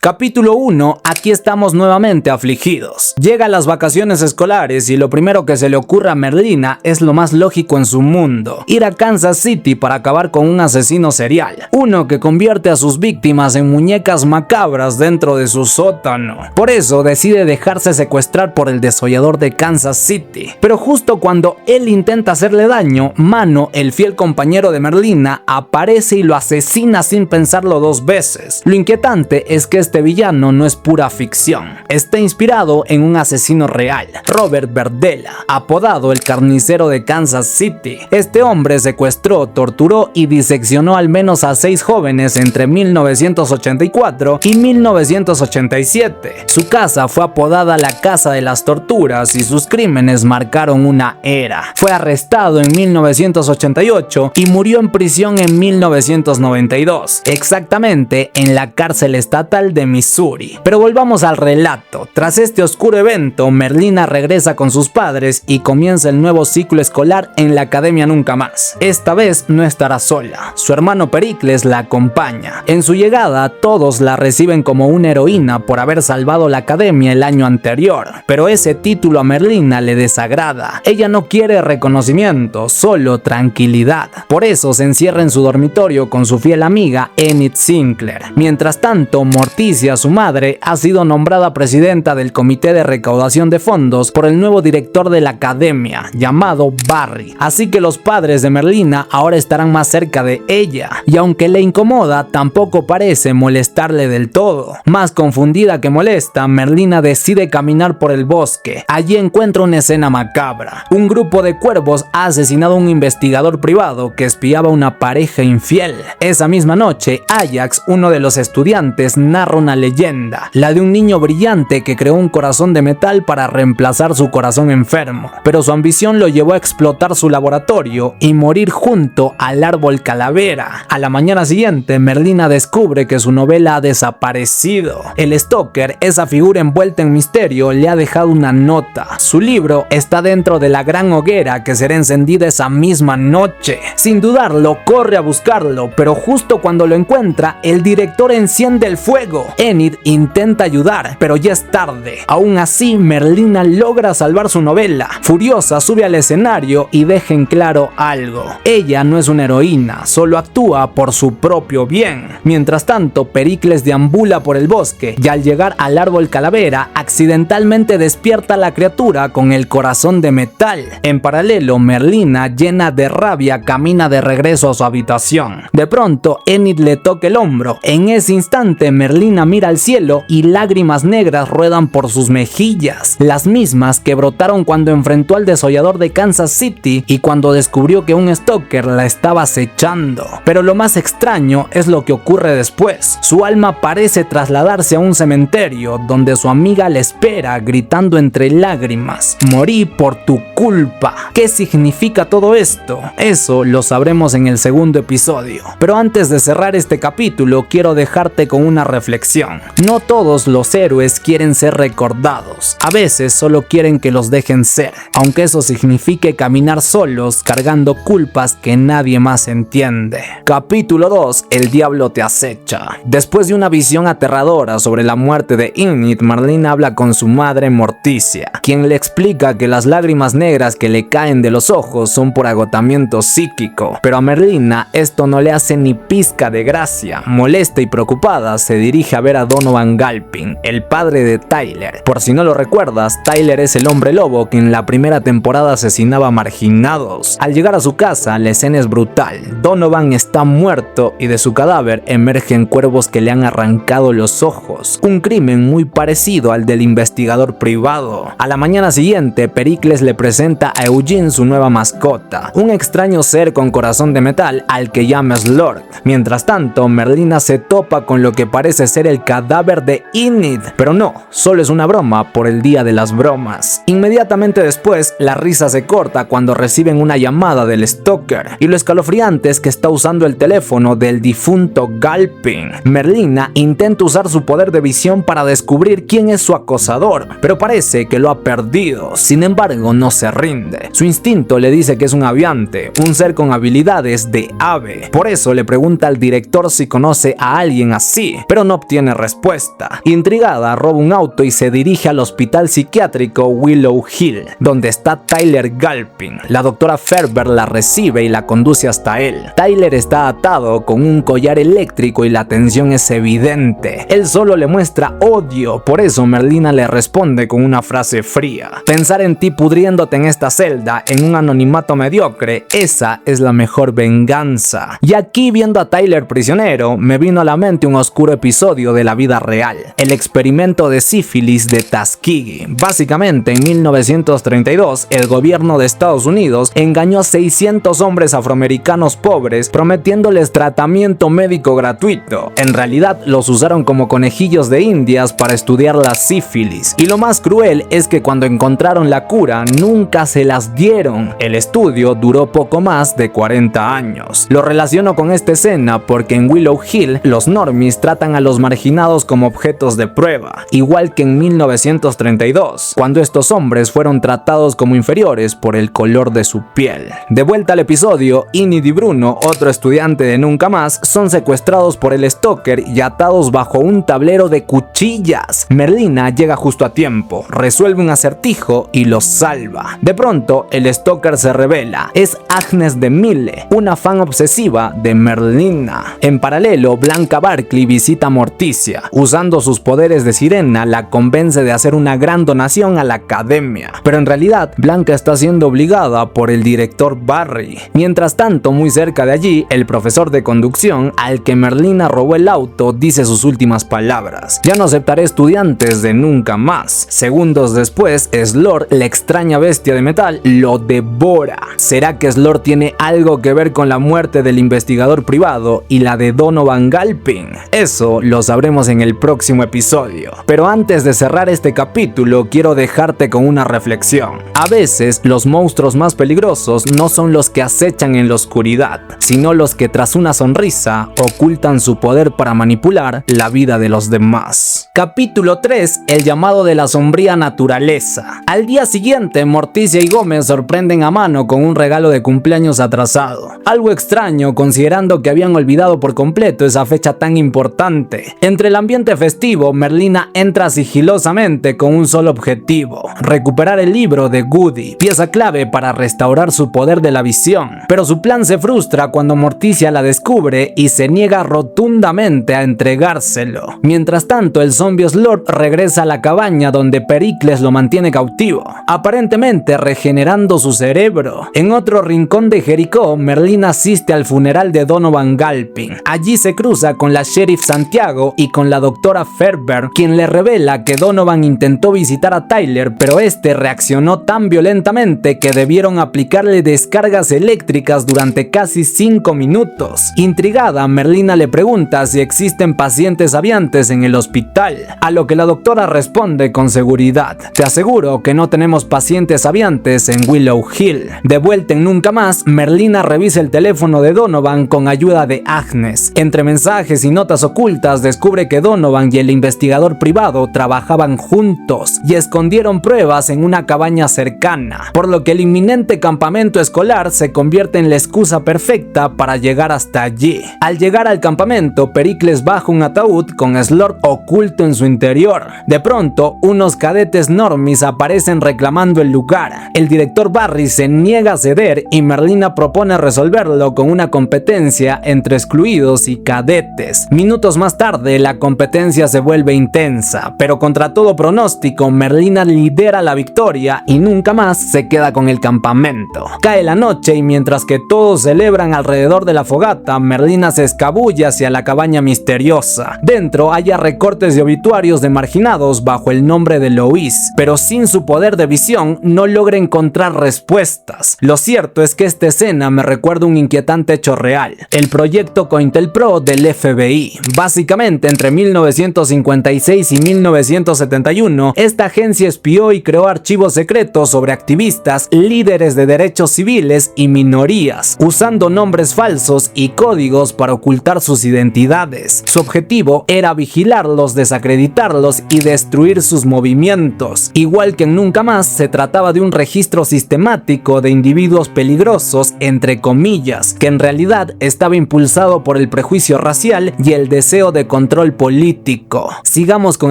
Capítulo 1. Aquí estamos nuevamente afligidos. Llegan las vacaciones escolares y lo primero que se le ocurre a Merlina es lo más lógico en su mundo: ir a Kansas City para acabar con un asesino serial, uno que convierte a sus víctimas en muñecas macabras dentro de su sótano. Por eso decide dejarse secuestrar por el desollador de Kansas City. Pero justo cuando él intenta hacerle daño, Mano, el fiel compañero de Merlina, aparece y lo asesina sin pensarlo dos veces. Lo inquietante es que este villano no es pura ficción. Está inspirado en un asesino real, Robert Verdella, apodado el carnicero de Kansas City. Este hombre secuestró, torturó y diseccionó al menos a 6 jóvenes entre 1984 y 1987. Su casa fue apodada la Casa de las Torturas y sus crímenes marcaron una era. Fue arrestado en 1988 y murió en prisión en 1992, exactamente en la cárcel estatal de Missouri. Pero volvamos al relato. Tras este oscuro evento, Merlina regresa con sus padres y comienza el nuevo ciclo escolar en la Academia Nunca Más. Esta vez no estará sola. Su hermano Pericles la acompaña. En su llegada, todos la reciben como una heroína por haber salvado la academia el año anterior. Pero ese título a Merlina le desagrada. Ella no quiere reconocimiento, solo tranquilidad. Por eso se encierra en su dormitorio con su fiel amiga Enid Sinclair. Mientras tanto, Morticia, su madre, ha sido nombrada presidenta del comité de recaudación de fondos por el nuevo director de la academia, llamado Barry. Así que los padres de Merlina ahora estarán más cerca de ella. Y aunque le incomoda, tampoco parece molestarle del todo. Más confundida que molesta, Merlina decide caminar por el bosque. Allí encuentra una escena macabra. Un grupo de cuervos ha asesinado a un investigador privado que espiaba a una pareja infiel. Esa misma noche, Ajax, uno de los estudiantes, narra una leyenda, la de un niño brillante que creó un corazón de metal para reemplazar su corazón enfermo, pero su ambición lo llevó a explotar su laboratorio y morir junto al árbol calavera. A la mañana siguiente, Merlina descubre que su novela ha desaparecido. El stalker, esa figura envuelta en misterio, le ha dejado una nota. Su libro está dentro de la gran hoguera que será encendida esa misma noche. Sin dudarlo, corre a buscarlo, pero justo cuando lo encuentra, el director enciende el fuego. Enid intenta ayudar, pero ya es tarde. Aún así, Merlina logra salvar su novela. Furiosa, sube al escenario y deja en claro algo: ella no es una heroína, solo actúa por su propio bien. Mientras tanto, Pericles deambula por el bosque y al llegar al árbol calavera, accidentalmente despierta a la criatura con el corazón de metal. En paralelo, Merlina, llena de rabia, camina de regreso a su habitación. De pronto, Enid le toca el hombro. En ese instante, Merlina mira al cielo y lágrimas negras ruedan por sus mejillas, las mismas que brotaron cuando enfrentó al desollador de Kansas City y cuando descubrió que un stalker la estaba acechando. Pero lo más extraño es lo que ocurre después. Su alma parece trasladarse a un cementerio donde su amiga le espera, gritando entre lágrimas: morí por tu culpa. ¿Qué significa todo esto? Eso lo sabremos en el segundo episodio. Pero antes de cerrar este capítulo, quiero dejarte con una reflexión. No todos los héroes quieren ser recordados. A veces solo quieren que los dejen ser, aunque eso signifique caminar solos cargando culpas que nadie más entiende. Capítulo 2. El diablo te acecha. Después de una visión aterradora sobre la muerte de Enid, Merlina habla con su madre Morticia, quien le explica que las lágrimas negras que le caen de los ojos son por agotamiento psíquico. Pero a Merlina esto no le hace ni pizca de gracia. Molesta y preocupada, se dirige a ver a Donovan Galpin, el padre de Tyler. Por si no lo recuerdas, Tyler es el hombre lobo que en la primera temporada asesinaba marginados. Al llegar a su casa, la escena es brutal. Donovan está muerto y de su cadáver emergen cuervos que le han arrancado los ojos. Un crimen muy parecido al del investigador privado. A la mañana siguiente, Pericles le presenta a Eugene su nueva mascota, un extraño ser con corazón de metal al que llama Slorg. Mientras tanto, Merlina se topa con lo que parece ser el cadáver de Enid, pero no, solo es una broma por el día de las bromas. Inmediatamente después, la risa se corta cuando reciben una llamada del stalker, y lo escalofriante es que está usando el teléfono del difunto Galpin. Merlina intenta usar su poder de visión para descubrir quién es su acosador, pero parece que lo ha perdido. Sin embargo, no se rinde. Su instinto le dice que es un aviante, un ser con habilidades de ave. Por eso le pregunta al director si conoce a alguien así, pero no obtiene obtiene respuesta. Intrigada, roba un auto y se dirige al hospital psiquiátrico Willow Hill, donde está Tyler Galpin. La doctora Ferber la recibe y la conduce hasta él. Tyler está atado con un collar eléctrico y la tensión es evidente. Él solo le muestra odio, por eso Merlina le responde con una frase fría: pensar en ti pudriéndote en esta celda, en un anonimato mediocre, esa es la mejor venganza. Y aquí, viendo a Tyler prisionero, me vino a la mente un oscuro episodio de la vida real: el experimento de sífilis de Tuskegee. Básicamente, en 1932, el gobierno de Estados Unidos engañó a 600 hombres afroamericanos pobres prometiéndoles tratamiento médico gratuito. En realidad, los usaron como conejillos de indias para estudiar la sífilis. Y lo más cruel es que cuando encontraron la cura, nunca se las dieron. El estudio duró poco más de 40 años. Lo relaciono con esta escena porque en Willow Hill, los normies tratan a los marginados como objetos de prueba, igual que en 1932, cuando estos hombres fueron tratados como inferiores por el color de su piel. De vuelta al episodio, Enid y Bruno, otro estudiante de Nunca Más, son secuestrados por el Stalker y atados bajo un tablero de cuchillas. Merlina llega justo a tiempo, resuelve un acertijo y los salva. De pronto, el Stalker se revela: es Agnes de Mille, una fan obsesiva de Merlina. En paralelo, Blanca Barkley visita a Morticia. Usando sus poderes de sirena, la convence de hacer una gran donación a la academia. Pero en realidad, Blanca está siendo obligada por el director Barry. Mientras tanto, muy cerca de allí, el profesor de conducción, al que Merlina robó el auto, dice sus últimas palabras: ya no aceptaré estudiantes de Nunca Más. Segundos después, Slor, la extraña bestia de metal, lo devora. ¿Será que Slor tiene algo que ver con la muerte del investigador privado y la de Donovan Galpin? Eso lo sabremos en el próximo episodio. Pero antes de cerrar este capítulo, quiero dejarte con una reflexión. A veces, los monstruos más peligrosos no son los que acechan en la oscuridad, sino los que tras una sonrisa ocultan su poder para manipular la vida de los demás. Capítulo 3: el llamado de la sombría naturaleza. Al día siguiente, Morticia y Gómez sorprenden a Mano con un regalo de cumpleaños atrasado. Algo extraño, considerando que habían olvidado por completo esa fecha tan importante. Entre el ambiente festivo, Merlina entra sigilosamente con un solo objetivo: recuperar el libro de Goody, pieza clave para restaurar su poder de la visión. Pero su plan se frustra cuando Morticia la descubre y se niega rotundamente a entregárselo. Mientras tanto, el zombie Slor regresa a la cabaña donde Pericles lo mantiene cautivo, aparentemente regenerando su cerebro. En otro rincón de Jericó, Merlina asiste al funeral de Donovan Galpin. Allí se cruza con la sheriff Santiago y con la doctora Ferber, quien le revela que Donovan intentó visitar a Tyler, pero este reaccionó tan violentamente que debieron aplicarle descargas eléctricas durante casi 5 minutos. Intrigada, Merlina le pregunta si existen pacientes aviantes en el hospital, a lo que la doctora responde con seguridad: te aseguro que no tenemos pacientes aviantes en Willow Hill. De vuelta en Nunca Más, Merlina revisa el teléfono de Donovan con ayuda de Agnes. Entre mensajes y notas ocultas, descubre que Donovan y el investigador privado trabajaban juntos y escondieron pruebas en una cabaña cercana, por lo que el inminente campamento escolar se convierte en la excusa perfecta para llegar hasta allí. Al llegar al campamento, Pericles baja un ataúd con Slor oculto en su interior. De pronto, unos cadetes normies aparecen reclamando el lugar. El director Barry se niega a ceder y Merlina propone resolverlo con una competencia entre excluidos y cadetes. Minutos más tarde, la competencia se vuelve intensa, pero contra todo pronóstico, Merlina lidera la victoria y Nunca Más se queda con el campamento. Cae la noche y mientras que todos celebran alrededor de la fogata, Merlina se escabulle hacia la cabaña misteriosa. Dentro haya recortes de obituarios de marginados bajo el nombre de Lois, pero sin su poder de visión no logra encontrar respuestas. Lo cierto es que esta escena me recuerda un inquietante hecho real: el proyecto COINTELPRO del FBI. Básicamente, entre 1956 y 1971, esta agencia espió y creó archivos secretos sobre activistas, líderes de derechos civiles y minorías, usando nombres falsos y códigos para ocultar sus identidades. Su objetivo era vigilarlos, desacreditarlos y destruir sus movimientos. Igual que en Nunca Más, se trataba de un registro sistemático de individuos peligrosos, entre comillas, que en realidad estaba impulsado por el prejuicio racial y el deseo de control político. Sigamos con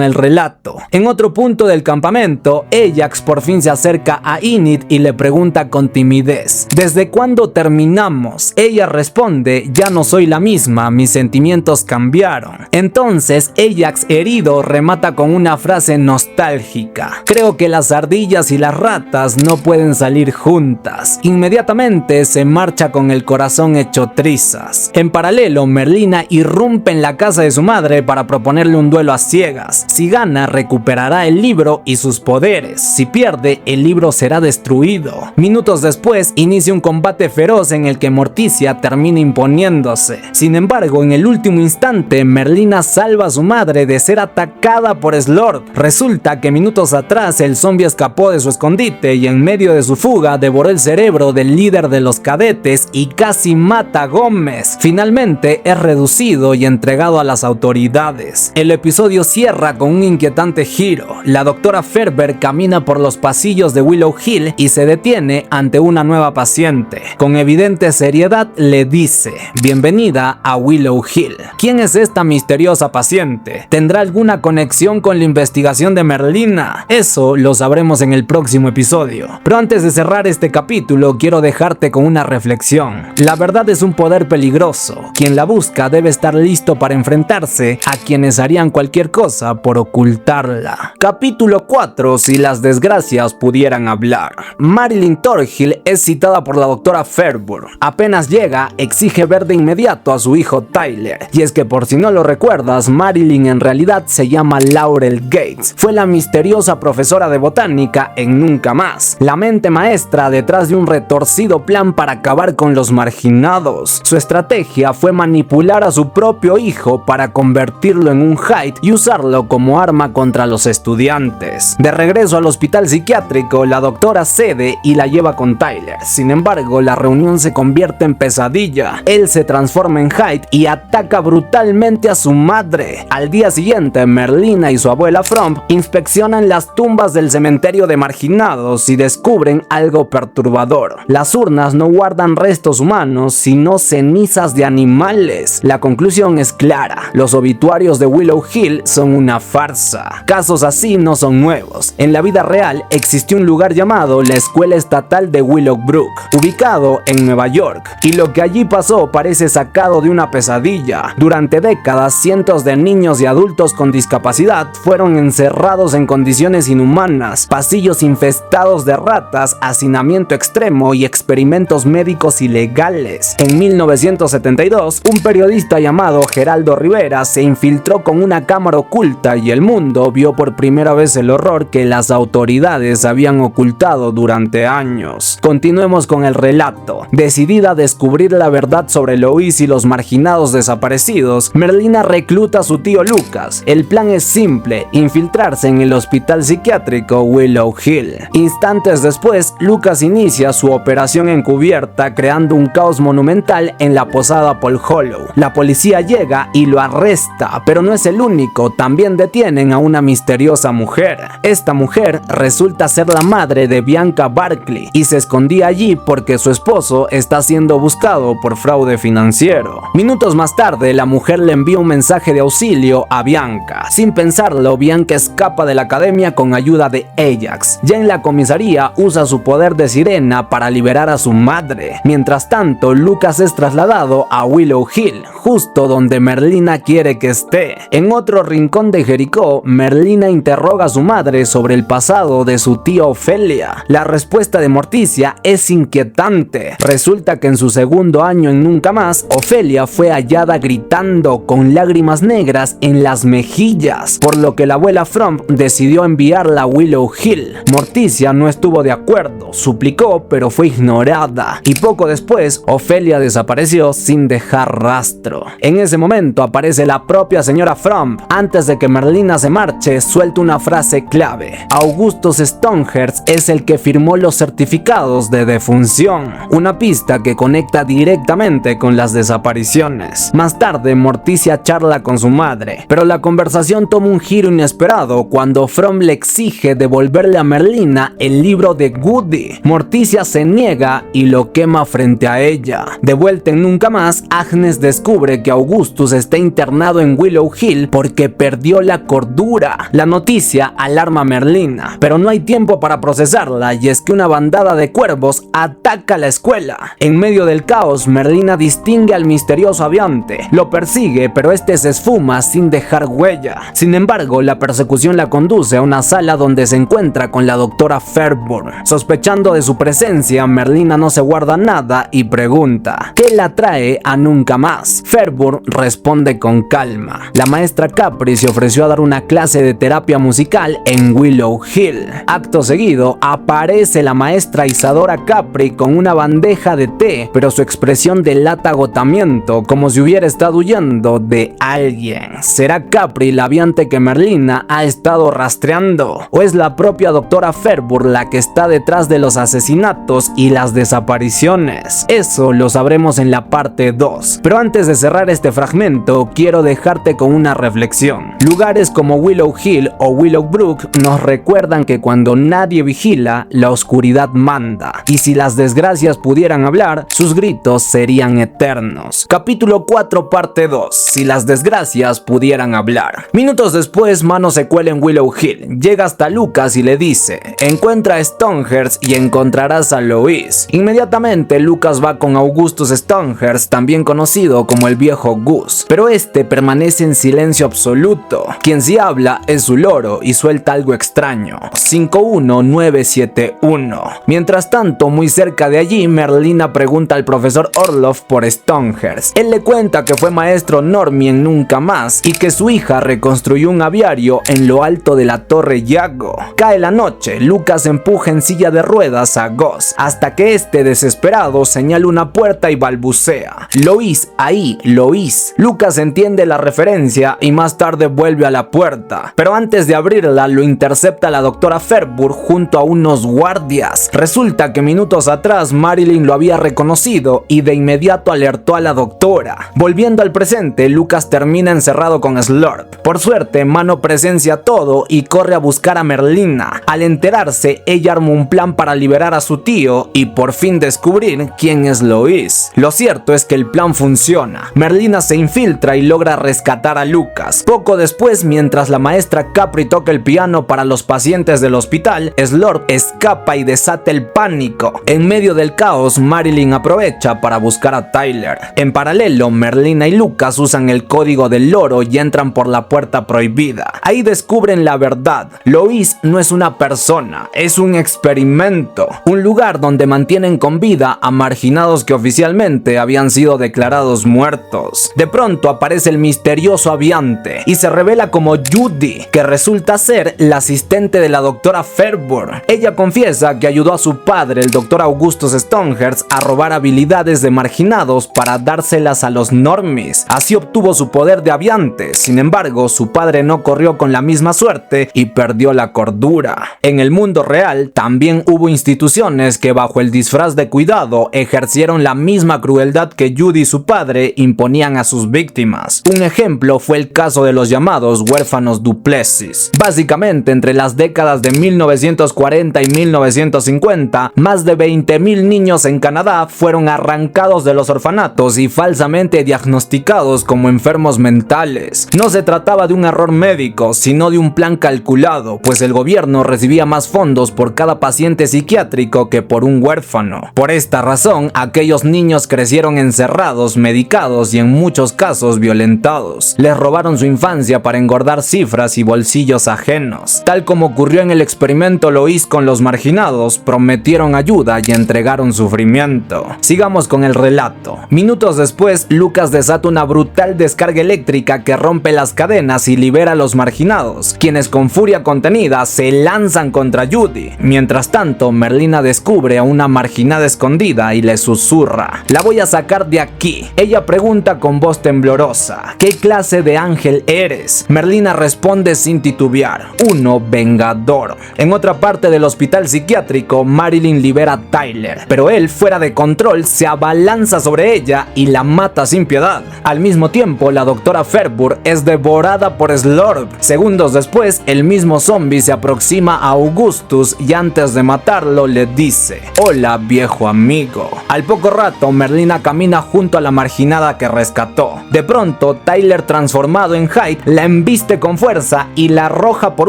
el relato. En otro punto del campamento, Ajax por fin se acerca a Enid y le pregunta con timidez: ¿desde cuándo terminamos? Ella responde: ya no soy la misma, mis sentimientos cambiaron. Entonces Ajax, herido, remata con una frase nostálgica: creo que las ardillas y las ratas no pueden salir juntas. Inmediatamente se marcha con el corazón hecho trizas. En paralelo, Merlina irrumpe en la casa de su madre para proponerle un duelo a ciegas. Si gana, recuperará el libro y sus poderes. Si pierde, el libro será destruido. Minutos después, inicia un combate feroz en el que Morticia termina imponiéndose. Sin embargo, en el último instante, Merlina salva a su madre de ser atacada por Slord. Resulta que minutos atrás el zombie escapó de su escondite y en medio de su fuga devoró el cerebro del líder de los cadetes y casi mata a Gómez. Finalmente es reducido y entregado a las autoridades. El episodio cierra con un inquietante giro. La doctora Ferber camina por los pasillos de Willow Hill y se detiene ante una nueva paciente. Con evidente seriedad le dice: bienvenida a Willow Hill. ¿Quién es esta misteriosa paciente? ¿Tendrá alguna conexión con la investigación de Merlina? Eso lo sabremos en el próximo episodio. Pero antes de cerrar este capítulo, quiero dejarte con una reflexión. La verdad es un poder peligroso. Quien la busca debe estar listo para enfrentarse a quienes harían cualquier cosa por ocultarla. Capítulo 4: si las desgracias pudieran hablar. Marilyn Thornhill es citada por la doctora Ferber. Apenas llega, exige ver de inmediato a su hijo Tyler. Y es que, por si no lo recuerdas, Marilyn en realidad se llama Laurel Gates. Fue la misteriosa profesora de botánica en Nunca Más, la mente maestra detrás de un retorcido plan para acabar con los marginados. Su estrategia fue manipular a su propio hijo para convertirlo en un Hyde y usarlo como arma contra los estudiantes. De regreso al hospital psiquiátrico, la doctora cede y la lleva con Tyler. Sin embargo, la reunión se convierte en pesadilla. Él se transforma en Hyde y ataca brutalmente a su madre. Al día siguiente, Merlina y su abuela Frump inspeccionan las tumbas del cementerio de marginados y descubren algo perturbador. Las urnas no guardan restos humanos, sino cenizas de animales. La conclusión es clara: los obituarios de Willow Hill son una farsa. Casos así no son nuevos. En la vida real existió un lugar llamado la Escuela Estatal de Willowbrook, ubicado en Nueva York, y lo que allí pasó parece sacado de una pesadilla. Durante décadas, cientos de niños y adultos con discapacidad fueron encerrados en condiciones inhumanas, pasillos infestados de ratas, hacinamiento extremo y experimentos médicos ilegales. En 1972, un periodista llamado Geraldo Rivera se infiltró con una cámara oculta y el mundo vio por primera vez el horror que las autoridades habían ocultado durante años. Continuemos con el relato. Decidida a descubrir la verdad sobre Lois y los marginados desaparecidos, Merlina recluta a su tío Lucas. El plan es simple: infiltrarse en el hospital psiquiátrico Willow Hill. Instantes después, Lucas inicia su operación encubierta, creando un caos monumental en la posada Paul Hollow. La policía llega y lo arresta, pero no es el único. También detienen a una misteriosa mujer. Esta mujer resulta ser la madre de Bianca Barkley y se escondía allí porque su esposo está siendo buscado por fraude financiero. Minutos más tarde, la mujer le envía un mensaje de auxilio a Bianca. Sin pensarlo, Bianca escapa de la academia con ayuda de Ajax. Ya en la comisaría, usa su poder de sirena para liberar a su madre. Mientras tanto, Lucas es trasladado a Willow Hill, justo donde Merlina quiere que esté. En otro rincón de Jericó, Merlina interroga a su madre sobre el pasado de su tía Ofelia. La respuesta de Morticia es inquietante. Resulta que en su segundo año en Nunca Más, Ofelia fue hallada gritando con lágrimas negras en las mejillas, por lo que la abuela Frump decidió enviarla a Willow Hill. Morticia no estuvo de acuerdo, suplicó, pero fue ignorada, y poco después Ofelia desapareció sin dejar rastro. En ese momento aparece la propia señora Frump. Antes de que Merlina se marche, suelta una frase clave: Augustus Stonehurst es el que firmó los certificados de defunción, una pista que conecta directamente con las desapariciones. Más tarde, Morticia charla con su madre, pero la conversación toma un giro inesperado cuando Frump le exige devolverle a Merlina el libro de Goody. Morticia se niega y lo quema frente a ella. De vuelta en Nunca Más, Agnes descubre que Augustus está internado internado en Willow Hill porque perdió la cordura. La noticia alarma a Merlina, pero no hay tiempo para procesarla, y es que una bandada de cuervos ataca la escuela. En medio del caos, Merlina distingue al misterioso aviante. Lo persigue, pero este se esfuma sin dejar huella. Sin embargo, la persecución la conduce a una sala donde se encuentra con la doctora Fairburn. Sospechando de su presencia, Merlina no se guarda nada y pregunta ¿qué la trae a nunca más? Fairburn responde con calma. La maestra Capri se ofreció a dar una clase de terapia musical en Willow Hill. Acto seguido, aparece la maestra Isadora Capri con una bandeja de té, pero su expresión delata agotamiento, como si hubiera estado huyendo de alguien. ¿Será Capri la aviante que Merlina ha estado rastreando? ¿O es la propia doctora Fairburn la que está detrás de los asesinatos y las desapariciones? Eso lo sabremos en la parte 2. Pero antes de cerrar este fragmento, quiero dejarte con una reflexión. Lugares como Willow Hill o Willowbrook nos recuerdan que cuando nadie vigila, la oscuridad manda. Y si las desgracias pudieran hablar, sus gritos serían eternos. Capítulo 4, parte 2. Si las desgracias pudieran hablar. Minutos después, Mano se cuela en Willow Hill. Llega hasta Lucas y le dice: encuentra a Stonehurst y encontrarás a Lois. Inmediatamente, Lucas va con Augustus Stonehurst, también conocido como el viejo Gus. Pero este permanece en silencio absoluto. Quien sí habla es su loro y suelta algo extraño. 51971. Mientras tanto, muy cerca de allí, Merlina pregunta al profesor Orloff por Stonehurst. Él le cuenta que fue maestro normie en Nunca Más y que su hija reconstruyó un aviario en lo alto de la Torre Yago. Cae la noche, Lucas empuja en silla de ruedas a Gus, hasta que este, desesperado, señala una puerta y balbucea: Lois, ahí, Lois. Lucas entiende la referencia y más tarde vuelve a la puerta, pero antes de abrirla lo intercepta la doctora Fairburn junto a unos guardias. Resulta que minutos atrás Marilyn lo había reconocido y de inmediato alertó a la doctora. Volviendo al presente, Lucas termina encerrado con Slurp. Por suerte, Mano presencia todo y corre a buscar a Merlina. Al enterarse, ella arma un plan para liberar a su tío y por fin descubrir quién es Lois. Lo cierto es que el plan funciona. Merlina se infiltra y logra rescatar a Lucas. Poco después, mientras la maestra Capri toca el piano para los pacientes del hospital, Slurp escapa y desata el pánico. En medio del caos, Marilyn aprovecha para buscar a Tyler. En paralelo, Merlina y Lucas usan el código del loro y entran por la puerta prohibida. Ahí descubren la verdad. Lois no es una persona, es un experimento. Un lugar donde mantienen con vida a marginados que oficialmente habían sido declarados muertos. De pronto aparece el misterioso aviante y se revela como Judy, que resulta ser la asistente de la doctora Fairburn. Ella confiesa que ayudó a su padre, el doctor Augustus Stonehurst, a robar habilidades de marginados para dárselas a los normies. Así obtuvo su poder de aviante. Sin embargo, su padre no corrió con la misma suerte y perdió la cordura. En el mundo real también hubo instituciones que bajo el disfraz de cuidado ejercieron la misma crueldad que Judy y su padre imponían a sus víctimas. Un ejemplo fue el caso de los llamados huérfanos Duplessis. Básicamente, entre las décadas de 1940 y 1950, más de 20,000 niños en Canadá fueron arrancados de los orfanatos y falsamente diagnosticados como enfermos mentales. No se trataba de un error médico, sino de un plan calculado, pues el gobierno recibía más fondos por cada paciente psiquiátrico que por un huérfano. Por esta razón, aquellos niños crecieron encerrados, medicados y en muchos casos violentados. Les robaron su infancia para engordar cifras y bolsillos ajenos. Tal como ocurrió en el experimento Lois con los marginados, prometieron ayuda y entregaron sufrimiento. Sigamos con el relato. Minutos después, Lucas desata una brutal descarga eléctrica que rompe las cadenas y libera a los marginados, quienes con furia contenida se lanzan contra Judy. Mientras tanto, Merlina descubre a una marginada escondida y le susurra: la voy a sacar de aquí. Ella pregunta con voz temblorosa: ¿qué clase de ángel eres? Merlina responde sin titubear: uno vengador. En otra parte del hospital psiquiátrico, Marilyn libera a Tyler, pero él, fuera de control, se abalanza sobre ella y la mata sin piedad. Al mismo tiempo, la doctora Fairburn es devorada por Slurp. Segundos después, el mismo zombie se aproxima a Augustus y antes de matarlo le dice: hola, viejo amigo. Al poco rato, Merlina camina junto a la marginada que rescató. De pronto, momento, Tyler, transformado en Hyde, la embiste con fuerza y la arroja por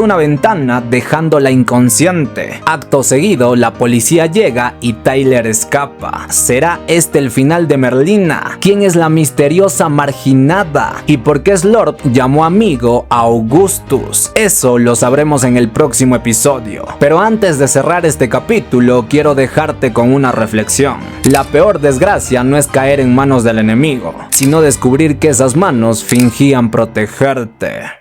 una ventana, dejándola inconsciente. Acto seguido, la policía llega y Tyler escapa. ¿Será este el final de Merlina? ¿Quién es la misteriosa marginada? ¿Y por qué Slorp llamó amigo a Augustus? Eso lo sabremos en el próximo episodio. Pero antes de cerrar este capítulo, quiero dejarte con una reflexión. La peor desgracia no es caer en manos del enemigo, sino descubrir que esas manos fingían protegerte.